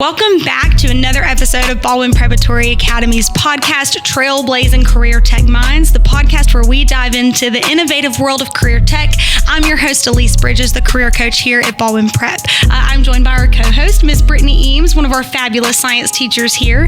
Welcome back to another episode of Baldwin Preparatory Academy's podcast, Trailblazing Career Tech Minds, the podcast where we dive into the innovative world of career tech. I'm your host, Elise Bridges, the career coach here at Baldwin Prep. I'm joined by our co-host, Ms. Brittany Eames, one of our fabulous science teachers here.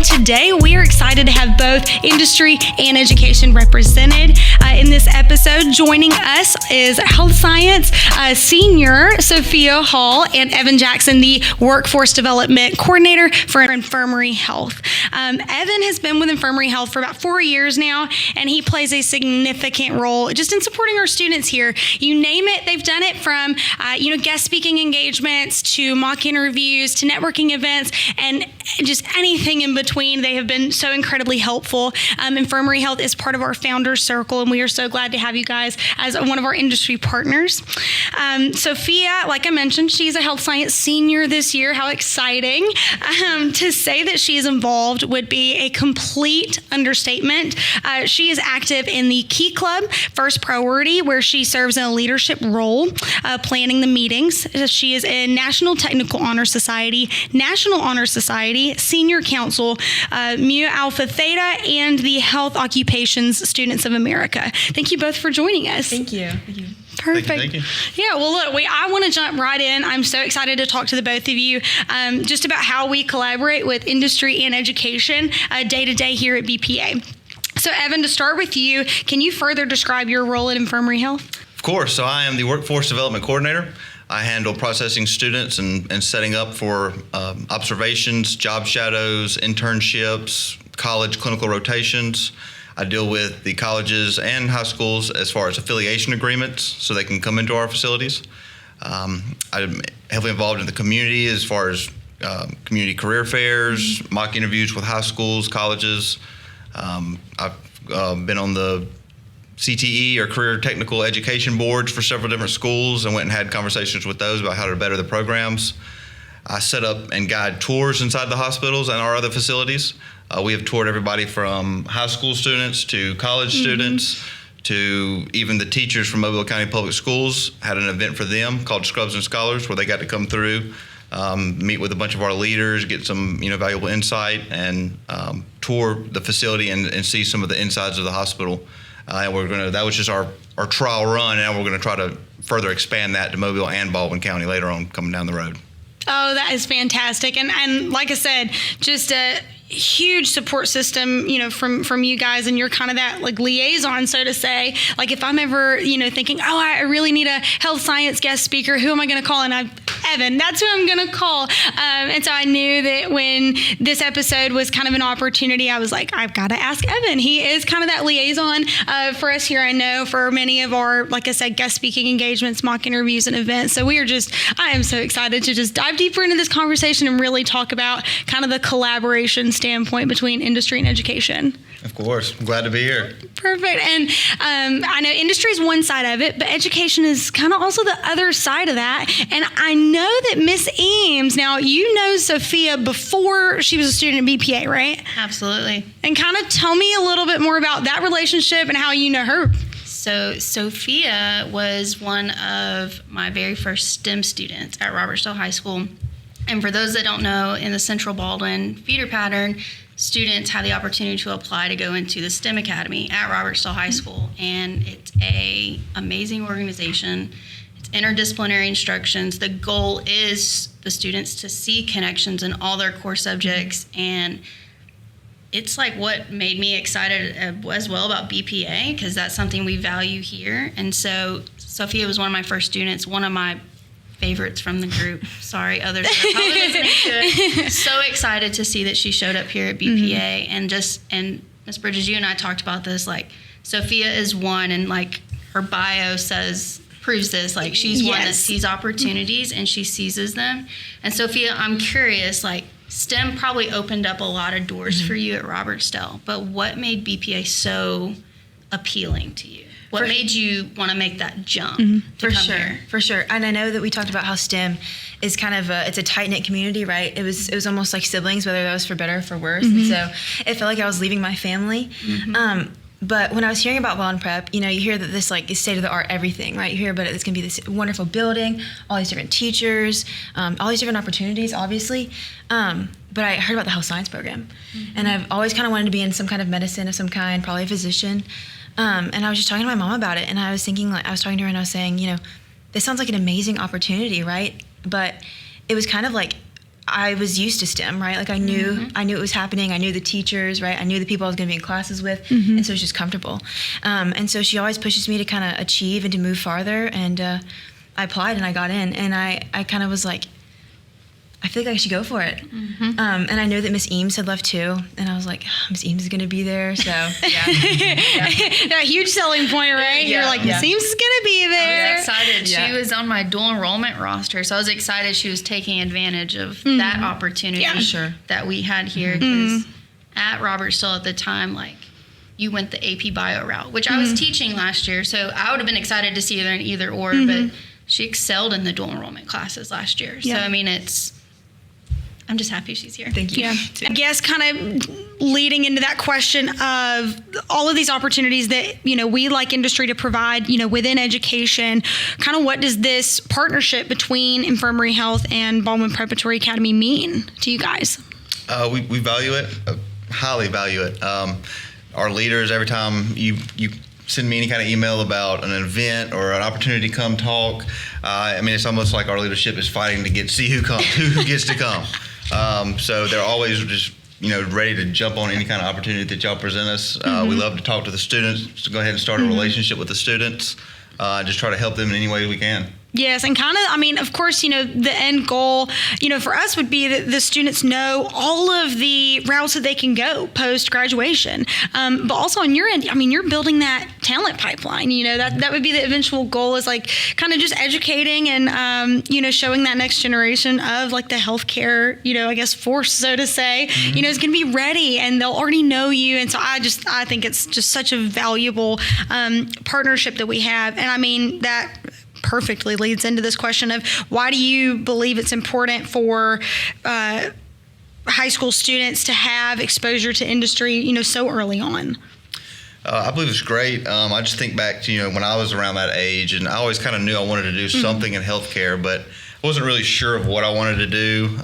Today, we are excited to have both industry and education represented in this episode. Joining us is health science senior Sophia Hall and Evan Jackson, the workforce development coordinator for Infirmary Health. Evan has been with Infirmary Health for about 4 years now, and he plays a significant role just in supporting our students here. You name it, they've done it from guest speaking engagements to mock interviews to networking events and just anything in between. They have been so incredibly helpful. Infirmary Health is part of our Founders Circle, and we are so glad to have you guys as one of our industry partners. Sophia, like I mentioned, she's a health science senior this year. How exciting. To say that she is involved would be a complete understatement. She is active in the Key Club, First Priority, where she serves in a leadership role, planning the meetings. She is in National Technical Honor Society, National Honor Society, Senior Council, Mu Alpha Theta, and the Health Occupations Students of America. Thank you both for joining us. Thank you. Thank you. Perfect. Thank you. Yeah, well, look, I want to jump right in. I'm so excited to talk to the both of you just about how we collaborate with industry and education day to day here at BPA. So, Evan, to start with you, can you further describe your role at Infirmary Health? Of course. So I am the workforce development coordinator. I handle processing students and setting up for observations, job shadows, internships, college clinical rotations. I deal with the colleges and high schools as far as affiliation agreements so they can come into our facilities. I'm heavily involved in the community as far as community career fairs, mock interviews with high schools, colleges. I've been on the CTE or Career Technical Education boards for several different schools and went and had conversations with those about how to better the programs. I set up and guide tours inside the hospitals and our other facilities. We have toured everybody from high school students to college students to even the teachers from Mobile County Public Schools. Had an event for them called Scrubs and Scholars where they got to come through, meet with a bunch of our leaders, get some valuable insight, and tour the facility and see some of the insides of the hospital. And that was just our trial run, and we're going to try to further expand that to Mobile and Baldwin County later on coming down the road. Oh, that is fantastic. And like I said, just a huge support system, from you guys, and you're kind of that like liaison, so to say. Like if I'm ever, thinking, I really need a health science guest speaker, who am I going to call? And Evan, that's who I'm going to call. And so I knew that when this episode was kind of an opportunity, I was like, I've got to ask Evan. He is kind of that liaison for us here. I know for many of our, like I said, guest speaking engagements, mock interviews, and events. So I am so excited to just dive deeper into this conversation and really talk about kind of the collaboration standpoint between industry and education. Of course. I'm glad to be here. Perfect. And I know industry is one side of it, but education is kind of also the other side of that. And I know that Miss Eames, now you know Sophia before she was a student at BPA, right? Absolutely. And kind of tell me a little bit more about that relationship and how you know her. So Sophia was one of my very first STEM students at Robertsdale High School. And for those that don't know, in the Central Baldwin feeder pattern, students have the opportunity to apply to go into the STEM Academy at Robertsdale High School. And it's an amazing organization. It's interdisciplinary instructions. The goal is the students to see connections in all their core subjects. And it's like what made me excited as well about BPA, because that's something we value here. And so Sophia was one of my first students, one of my favorites from the group. Sorry, others are probably listening to it. So excited to see that she showed up here at BPA. And Ms. Bridges, you and I talked about this, like Sophia is one, and like her bio proves this, like she's one that sees opportunities and she seizes them. And Sophia, I'm curious, like STEM probably opened up a lot of doors for you at Robertsdale, but what made BPA so appealing to you? What made you want to make that jump to come here? For sure. And I know that we talked about how STEM is kind of it's a tight-knit community, right? It was almost like siblings, whether that was for better or for worse. And so it felt like I was leaving my family. But when I was hearing about Baldwin Prep, you hear that this is state of the art everything, right? You hear about it's going to be this wonderful building, all these different teachers, all these different opportunities, obviously. But I heard about the health science program, and I've always kind of wanted to be in some kind of medicine of some kind, probably a physician. And I was just talking to my mom about it, and I was thinking, I was talking to her, and I was saying, this sounds like an amazing opportunity, right? But it was kind of like I was used to STEM, right? Like I knew it was happening. I knew the teachers, right? I knew the people I was going to be in classes with, and so it was just comfortable. And so she always pushes me to kind of achieve and to move farther. And I applied and I got in, and I kind of was like, I feel like I should go for it. And I know that Miss Eames had left too, and I was like, Miss Eames is going to be there, so yeah. That huge selling point, right? Yeah, You're like, Miss Eames is going to be there. I was excited. Yeah. She was on my dual enrollment roster, so I was excited she was taking advantage of that opportunity that we had here. Because at Robertsville at the time, you went the AP Bio route, which I was teaching last year, so I would have been excited to see her in either or, but she excelled in the dual enrollment classes last year. So, I mean, I'm just happy she's here. Thank you. Yeah. I guess kind of leading into that question of all of these opportunities that, we like industry to provide, within education, kind of what does this partnership between Infirmary Health and Baldwin Preparatory Academy mean to you guys? We value it, highly value it. Our leaders, every time you send me any kind of email about an event or an opportunity to come talk, it's almost like our leadership is fighting to see who comes, who gets to come. So they're always just, ready to jump on any kind of opportunity that y'all present us. We love to talk to the students, to go ahead and start a relationship with the students, just try to help them in any way we can. Yes, and kind of, of course, the end goal, for us would be that the students know all of the routes that they can go post-graduation. But also on your end, you're building that talent pipeline, that would be the eventual goal is kind of just educating and, showing that next generation of the healthcare, I guess, force, so to say, is going to be ready and they'll already know you. And so I think it's just such a valuable partnership that we have. And that perfectly leads into this question of why do you believe it's important for high school students to have exposure to industry, so early on? I believe it's great. I just think back to, when I was around that age, and I always kind of knew I wanted to do something in healthcare, but I wasn't really sure of what I wanted to do.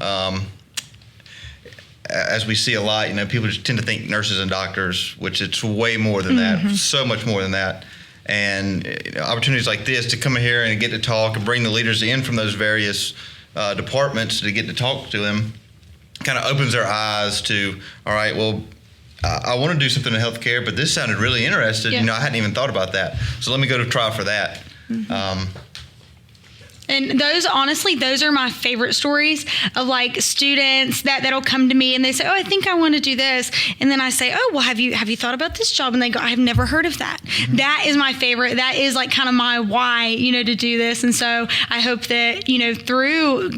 As we see a lot, people just tend to think nurses and doctors, which it's way more than that, so much more than that. And opportunities like this to come in here and get to talk and bring the leaders in from those various departments to get to talk to them kind of opens their eyes to, all right, well, I want to do something in healthcare, but this sounded really interesting. I hadn't even thought about that. So let me go to trial for that. And those are my favorite stories of students that'll come to me and they say, oh, I think I want to do this. And then I say, oh, well, have you thought about this job? And they go, I have never heard of that. That is my favorite. That is kind of my why, to do this. And so I hope that, through,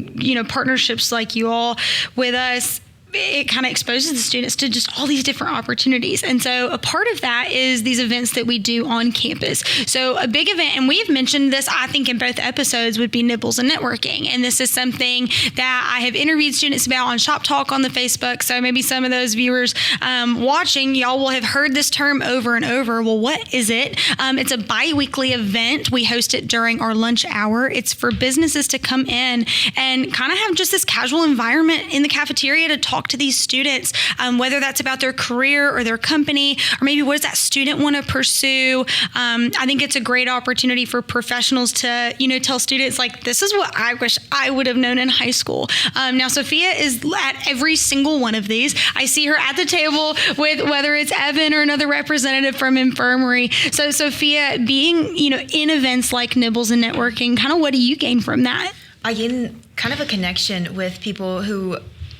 partnerships like you all with us, it kind of exposes the students to just all these different opportunities. And so a part of that is these events that we do on campus. So a big event, and we've mentioned this, I think, in both episodes, would be Nibbles and Networking. And this is something that I have interviewed students about on Shop Talk on the Facebook. So maybe some of those viewers watching, y'all will have heard this term over and over. Well, what is it? It's a bi-weekly event. We host it during our lunch hour. It's for businesses to come in and kind of have just this casual environment in the cafeteria to talk to these students, whether that's about their career or their company, or maybe what does that student want to pursue. I think it's a great opportunity for professionals to, tell students this is what I wish I would have known in high school. Now, Sophia is at every single one of these. I see her at the table with whether it's Evan or another representative from Infirmary. So Sophia, being, in events like Nibbles and Networking, kind of what do you gain from that? I gain kind of a connection with people who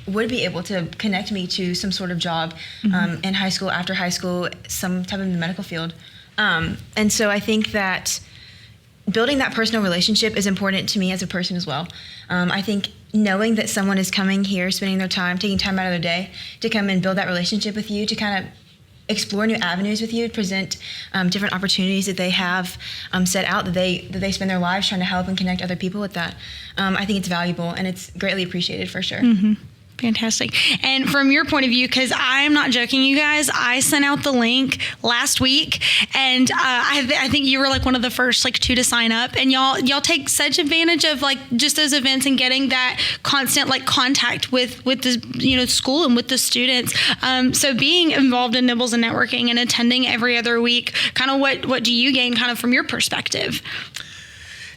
would be able to connect me to some sort of job in high school, after high school, some type of medical field. And so I think that building that personal relationship is important to me as a person as well. I think knowing that someone is coming here, spending their time, taking time out of their day to come and build that relationship with you, to kind of explore new avenues with you, present different opportunities that they have set out, that they spend their lives trying to help and connect other people with that. I think it's valuable and it's greatly appreciated for sure. Fantastic. And from your point of view, because I'm not joking, you guys, I sent out the link last week, and I think you were like one of the first like 2 to sign up, and y'all take such advantage of like just those events and getting that constant like contact with the school and with the students. So being involved in Nibbles and networking and attending every other week, kind of what do you gain kind of from your perspective?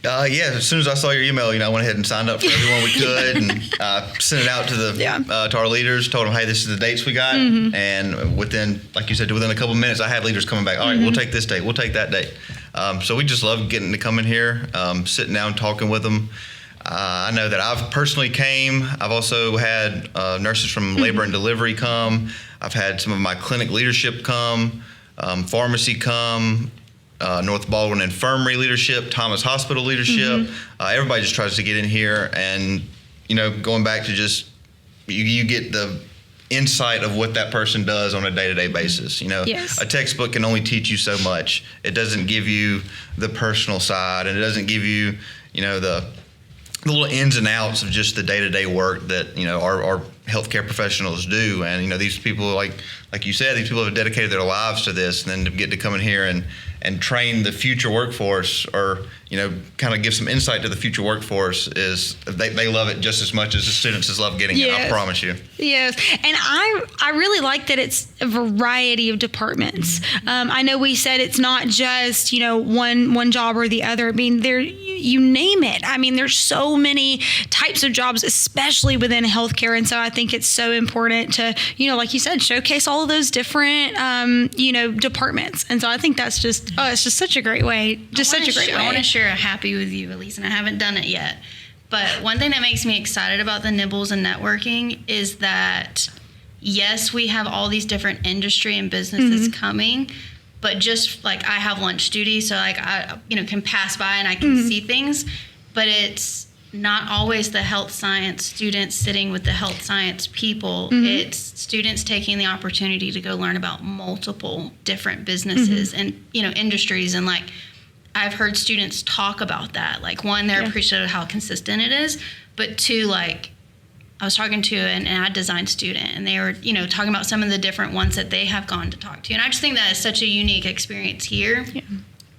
As soon as I saw your email, I went ahead and signed up for everyone we could, and sent it out to to our leaders. Told them, hey, this is the dates we got, and within, like you said, within a couple of minutes, I had leaders coming back. All right, we'll take this date, we'll take that date. So we just love getting to come in here, sitting down, talking with them. I know that I've personally came. I've also had nurses from labor and delivery come. I've had some of my clinic leadership come, pharmacy come. North Baldwin Infirmary leadership, Thomas Hospital leadership. Everybody just tries to get in here, and going back to just you get the insight of what that person does on a day-to-day basis. Yes. A textbook can only teach you so much. It doesn't give you the personal side, and it doesn't give you the little ins and outs of just the day-to-day work that our healthcare professionals do. And these people, like you said, these people have dedicated their lives to this, and then to get to come in here and train the future workforce, or kind of give some insight to the future workforce, is they love it just as much as the students love getting it. I promise you. Yes, and I really like that it's a variety of departments. I know we said it's not just one job or the other. I mean, you name it. I mean, there's so many types of jobs, especially within healthcare, and so I think it's so important to like you said, showcase all of those different departments. And so I think that's just it's just such a great way. I want to share a happy with you, Elise, and I haven't done it yet. But one thing that makes me excited about the Nibbles and networking is that, yes, we have all these different industry and businesses coming, but just like I have lunch duty, so like I can pass by and I can see things, but it's not always the health science students sitting with the health science people. It's students taking the opportunity to go learn about multiple different businesses and industries, and like I've heard students talk about that. Like, one, they're appreciative of how consistent it is, but two, like I was talking to an ad design student, and they were talking about some of the different ones that they have gone to talk to, and I just think that is such a unique experience here.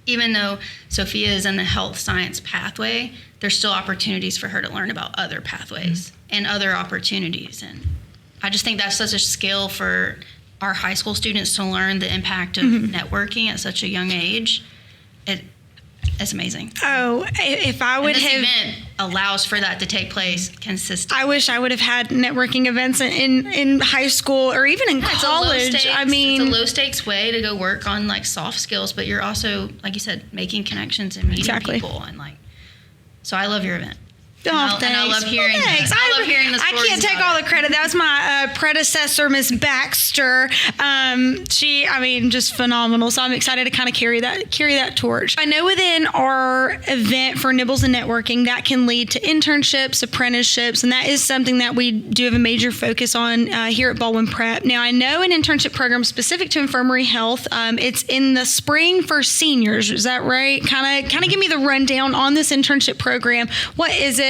Even though Sophia is in the health science pathway, there's still opportunities for her to learn about other pathways and other opportunities. And I just think that's such a skill for our high school students to learn the impact of networking at such a young age. It's amazing. Oh, if I would this have... event allows for that to take place consistently. I wish I would have had networking events in high school or even in college. It's a low stakes way to go work on like soft skills, but you're also, like you said, making connections and meeting people, and like. So I love your event. Oh, and I love hearing. I love hearing the stories. I can't take all the credit. That was my predecessor, Miss Baxter. Just phenomenal. So I'm excited to kind of carry that torch. I know within our event for Nibbles and Networking, that can lead to internships, apprenticeships, and that is something that we do have a major focus on here at Baldwin Prep. Now, I know an internship program specific to infirmary health. It's in the spring for seniors. Is that right? Kind of give me the rundown on this internship program. What is it?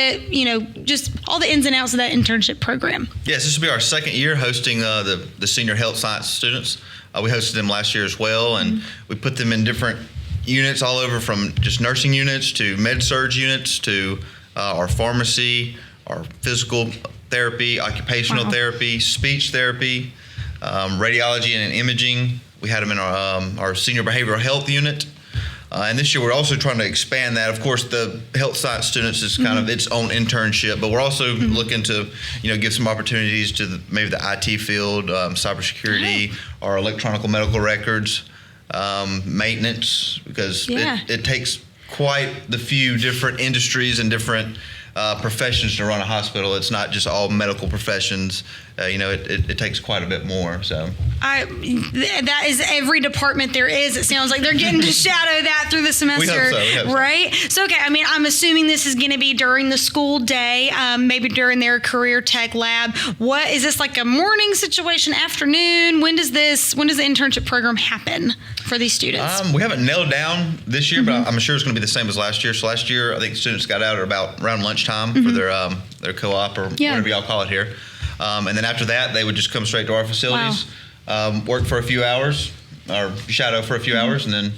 Just all the ins and outs of that internship program. Yes, this will be our second year hosting the senior health science students. We hosted them last year as well, and we put them in different units all over, from just nursing units to med-surg units to our pharmacy, our physical therapy, occupational therapy, speech therapy, radiology and imaging. We had them in our senior behavioral health unit. And this year we're also trying to expand that. Of course, the health science students is kind of its own internship, but we're also looking to, give some opportunities to maybe the IT field, cybersecurity, or electronic medical records, maintenance, because it takes quite the few different industries and different professions to run a hospital. It's not just all medical professions. It takes quite a bit more. So that is every department there is. It sounds like they're getting to shadow that through the semester, we hope so. Right? So okay, I'm assuming this is going to be during the school day, maybe during their career tech lab. What is this, like a morning situation, afternoon? When does the internship program happen for these students? We haven't nailed down this year, but I'm sure it's going to be the same as last year. So last year, I think students got out at around lunchtime for their co-op or whatever y'all call it here. And then after that, they would just come straight to our facilities, work for a few hours or shadow for a few hours, and then,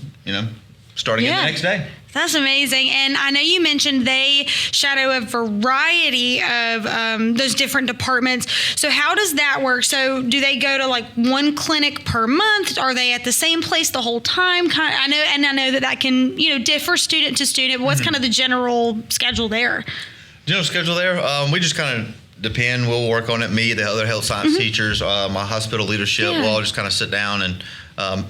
start again the next day. That's amazing. And I know you mentioned they shadow a variety of those different departments. So how does that work? So do they go to like one clinic per month? Are they at the same place the whole time? I know that can, differ student to student. But what's kind of the general schedule there? We just kind of depend. We'll work on it. Me, the other health science teachers, my hospital leadership, we'll all just kind of sit down and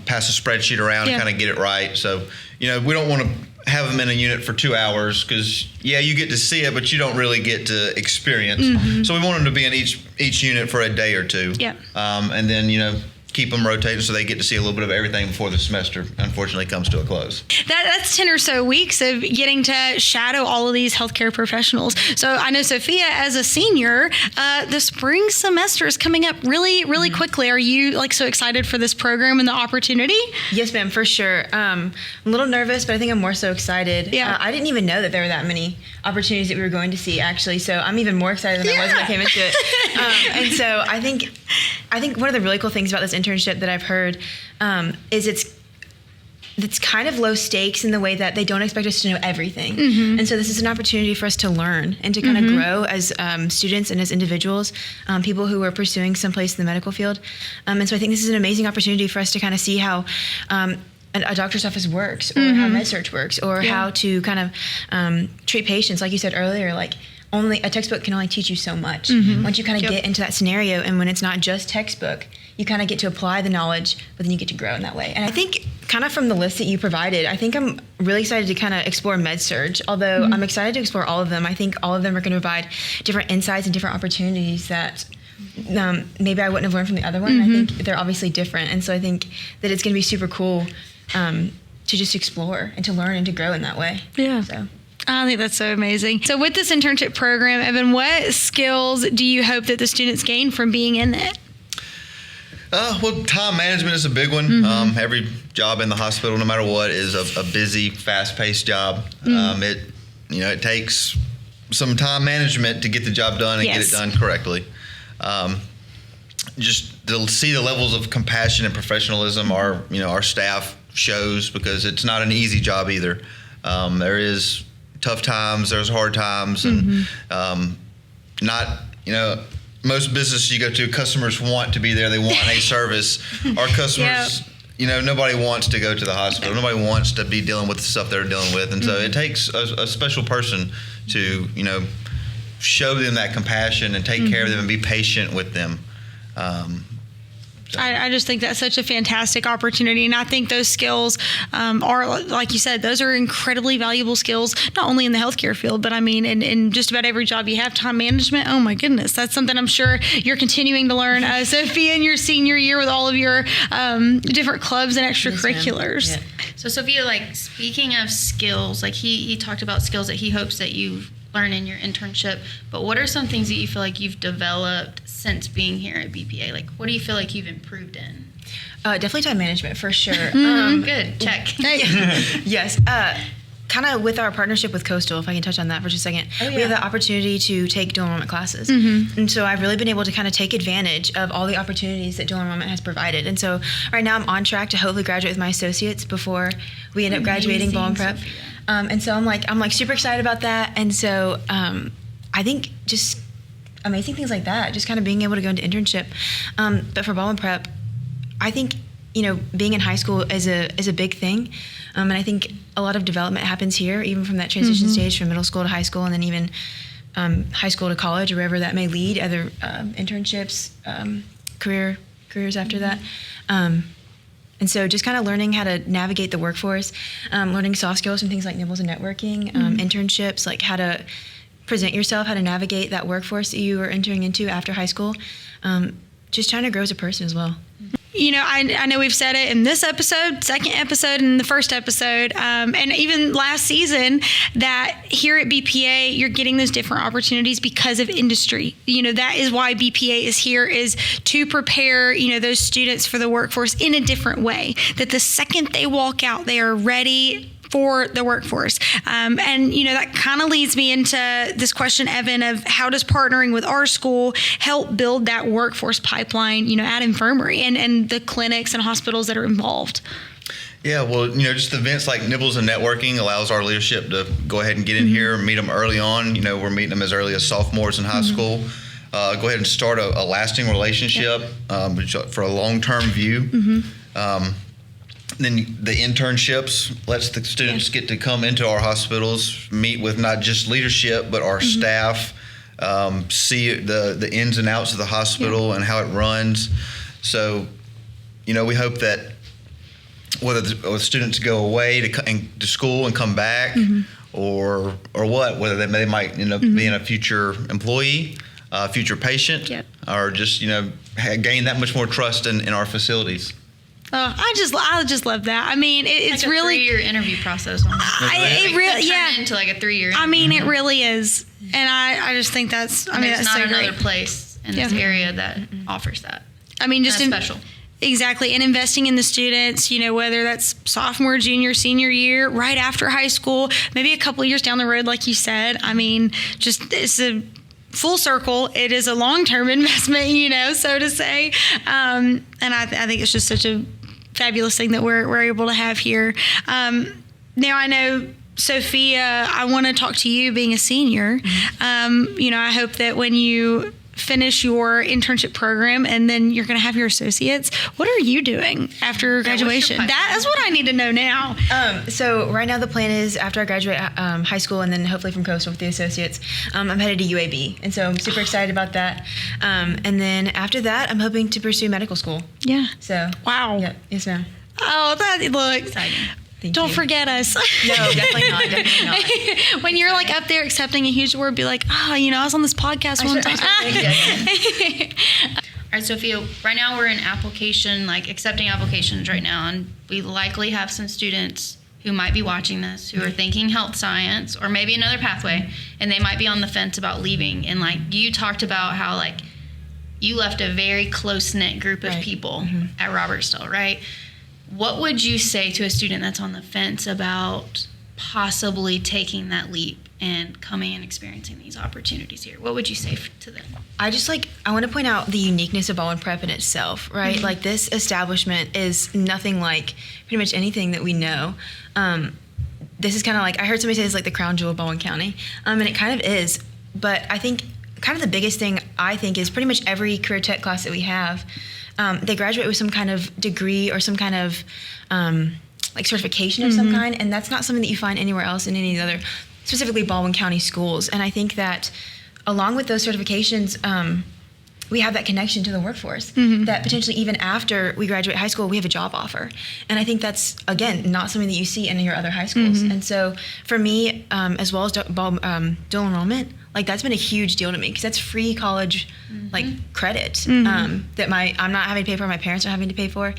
pass a spreadsheet around and kind of get it right. So, we don't want to have them in a unit for 2 hours because, you get to see it, but you don't really get to experience. So we want them to be in each unit for a day or two. Yeah. And then, keep them rotating so they get to see a little bit of everything before the semester unfortunately comes to a close. That's 10 or so weeks of getting to shadow all of these healthcare professionals. So I know, Sophia, as a senior, the spring semester is coming up really, really quickly. Are you so excited for this program and the opportunity? Yes, ma'am, for sure. I'm a little nervous, but I think I'm more so excited. Yeah. I didn't even know that there were that many opportunities that we were going to see, actually. So I'm even more excited than I was when I came into it. And so I think one of the really cool things about this internship that I've heard is it's kind of low stakes in the way that they don't expect us to know everything. And so this is an opportunity for us to learn and to kind of grow as students and as individuals, people who are pursuing someplace in the medical field. And so I think this is an amazing opportunity for us to kind of see how a doctor's office works, or how med-surg works, or how to kind of treat patients. Like you said earlier, a textbook can only teach you so much. Once you kind of get into that scenario, and when it's not just textbook, you kind of get to apply the knowledge, but then you get to grow in that way. And I think kind of from the list that you provided, I think I'm really excited to kind of explore med-surg, although I'm excited to explore all of them. I think all of them are going to provide different insights and different opportunities that maybe I wouldn't have learned from the other one. I think they're obviously different. And so I think that it's going to be super cool to just explore and to learn and to grow in that way. Yeah. So I think that's so amazing. So with this internship program, Evan, what skills do you hope that the students gain from being in it? Well, time management is a big one. Every job in the hospital, no matter what, is a busy, fast-paced job. It takes some time management to get the job done and get it done correctly. Just to see the levels of compassion and professionalism our staff shows, because it's not an easy job either. There is tough times, there's hard times, and most businesses you go to, customers want to be there. They want a service. Our customers, nobody wants to go to the hospital. Nobody wants to be dealing with the stuff they're dealing with. And so it takes a special person to, show them that compassion and take care of them and be patient with them. I just think that's such a fantastic opportunity. And I think those skills are, like you said, those are incredibly valuable skills, not only in the healthcare field, but in just about every job you have. Time management, oh my goodness, that's something I'm sure you're continuing to learn, Sophia, in your senior year with all of your different clubs and extracurriculars. Yes, so Sophia, speaking of skills, he talked about skills that he hopes that you learn in your internship, but what are some things that you feel like you've developed since being here at BPA? What do you feel like you've improved in? Definitely time management, for sure. Good, check. Yes. Kind of with our partnership with Coastal, if I can touch on that for just a second, we have the opportunity to take dual enrollment classes. And so I've really been able to kind of take advantage of all the opportunities that dual enrollment has provided. And so right now I'm on track to hopefully graduate with my associates before we end up graduating Baldwin Prep. And so I'm super excited about that. And so I think just amazing things like that, just kind of being able to go into internship. But for Baldwin Prep, I think, being in high school is a big thing. And I think a lot of development happens here, even from that transition stage from middle school to high school, and then even high school to college, or wherever that may lead, other internships, careers after that. And so just kind of learning how to navigate the workforce, learning soft skills and things like nibbles and networking, internships, how to present yourself, how to navigate that workforce that you are entering into after high school. Just trying to grow as a person as well. I know we've said it in this episode, second episode, and the first episode, and even last season, that here at BPA, you're getting those different opportunities because of industry. That is why BPA is here, is to prepare, those students for the workforce in a different way, that the second they walk out, they are ready for the workforce. And, that kind of leads me into this question, Evan, of how does partnering with our school help build that workforce pipeline, at Infirmary and the clinics and hospitals that are involved? Yeah, well, just events like Nibbles and Networking allows our leadership to go ahead and get in here and meet them early on. We're meeting them as early as sophomores in high school. Go ahead and start a lasting relationship for a long-term view. Then the internships lets the students get to come into our hospitals, meet with not just leadership, but our staff, see the ins and outs of the hospital and how it runs. So, we hope that whether the students go away to school and come back, or whether they might end up being a future employee, future patient, or just gain that much more trust in our facilities. Oh, I just love that. I mean, it's like a really 3-year interview process. It really, into like a 3-year. I mean, it really is, and I just think that's. I mean, there's that's not so another great. place in this area that offers that. I mean, just that's special. Exactly. And investing in the students, whether that's sophomore, junior, senior year, right after high school, maybe a couple of years down the road, like you said. I mean, it's a full circle. It is a long-term investment, so to say. And I think it's just such a fabulous thing that we're able to have here. Now, I know, Sophia, I want to talk to you being a senior. I hope that when you finish your internship program and then you're going to have your associates, what are you doing after graduation? That is what I need to know now. So right now the plan is after I graduate high school and then hopefully from Coastal with the associates, I'm headed to UAB. And so I'm super excited about that. And then after that, I'm hoping to pursue medical school. Yeah. So. Wow. Yeah. Yes, ma'am. Oh, that looks exciting. Don't forget us. No, definitely not. Definitely not. When you're up there accepting a huge award, be like, I was on this podcast one time. All right, Sophia, right now we're in application, accepting applications right now, and we likely have some students who might be watching this who are thinking health science or maybe another pathway, and they might be on the fence about leaving. And you talked about how you left a very close-knit group of people at Robertsdale, right? What would you say to a student that's on the fence about possibly taking that leap and coming and experiencing these opportunities here? What would you say to them? I want to point out the uniqueness of Baldwin Prep in itself, right? This establishment is nothing like pretty much anything that we know. This is kind of I heard somebody say it's the crown jewel of Baldwin County, and it kind of is. But I think kind of the biggest thing is pretty much every career tech class that we have, they graduate with some kind of degree or some kind of certification of some kind, and that's not something that you find anywhere else in any of the other, specifically Baldwin County schools. And I think that along with those certifications, we have that connection to the workforce that potentially even after we graduate high school, we have a job offer. And I think that's, again, not something that you see in your other high schools. And so for me, as well as dual enrollment, that's been a huge deal to me because that's free college credit that I'm not having to pay for, my parents are having to pay for.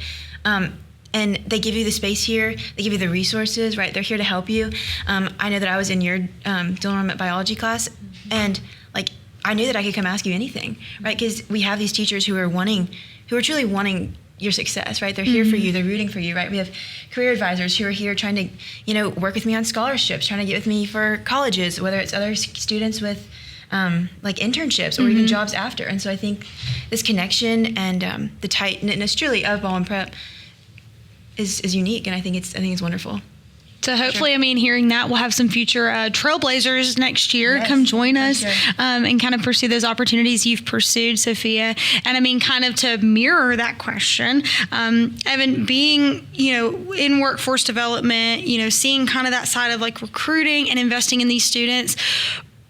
And they give you the space here, they give you the resources, right? They're here to help you. I know that I was in your dual enrollment biology class, and I knew that I could come ask you anything, right? Because we have these teachers who are truly wanting your success, right? They're here for you, they're rooting for you, right? We have career advisors who are here trying to, work with me on scholarships, trying to get with me for colleges, whether it's other students with internships or even jobs after. And so I think this connection and the tight-knitness truly of Baldwin Prep is unique, and I think it's wonderful. So hopefully, hearing that, we'll have some future trailblazers next year come join us and kind of pursue those opportunities you've pursued, Sophia. And kind of to mirror that question, Evan, being, in workforce development, seeing kind of that side of recruiting and investing in these students,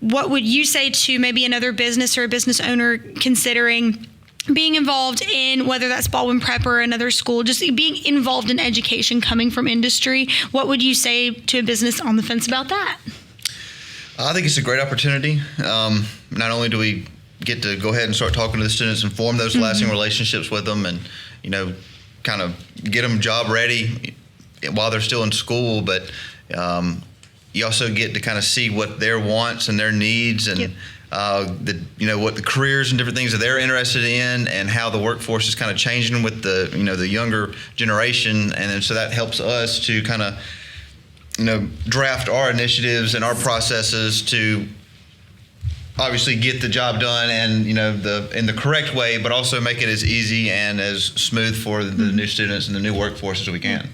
what would you say to maybe another business or a business owner considering being involved in, whether that's Baldwin Prep or another school, just being involved in education coming from industry? What would you say to a business on the fence about that? I think it's a great opportunity. Not only do we get to go ahead and start talking to the students and form those lasting relationships with them and, kind of get them job ready while they're still in school, but you also get to kind of see what their wants and their needs and what the careers and different things that they're interested in and how the workforce is kind of changing with the younger generation. And then so that helps us to kind of draft our initiatives and our processes to obviously get the job done and in the correct way, but also make it as easy and as smooth for the new students and the new workforce as we can.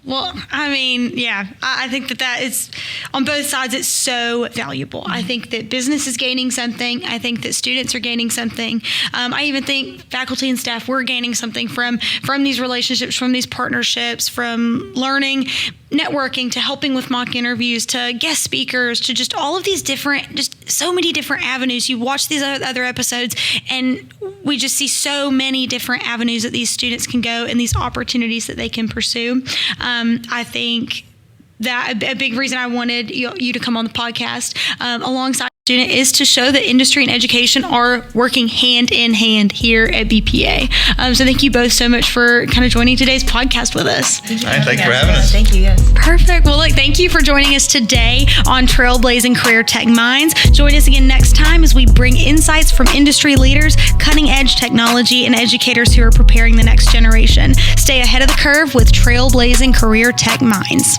Well, I mean, yeah, I think that is, on both sides, it's so valuable. I think that business is gaining something. I think that students are gaining something. I even think faculty and staff, we're gaining something from these relationships, from these partnerships, from learning, networking, to helping with mock interviews, to guest speakers, to just all of these different, just so many different avenues. You watch these other episodes and we just see so many different avenues that these students can go and these opportunities that they can pursue. I think that a big reason I wanted you to come on the podcast alongside student is to show that industry and education are working hand in hand here at BPA. So thank you both so much for kind of joining today's podcast with us. Thanks for having us. Thank you, yes. Perfect. Well, look, thank you for joining us today on Trailblazing Career Tech Minds. Join us again next time as we bring insights from industry leaders, cutting edge technology, and educators who are preparing the next generation. Stay ahead of the curve with Trailblazing Career Tech Minds.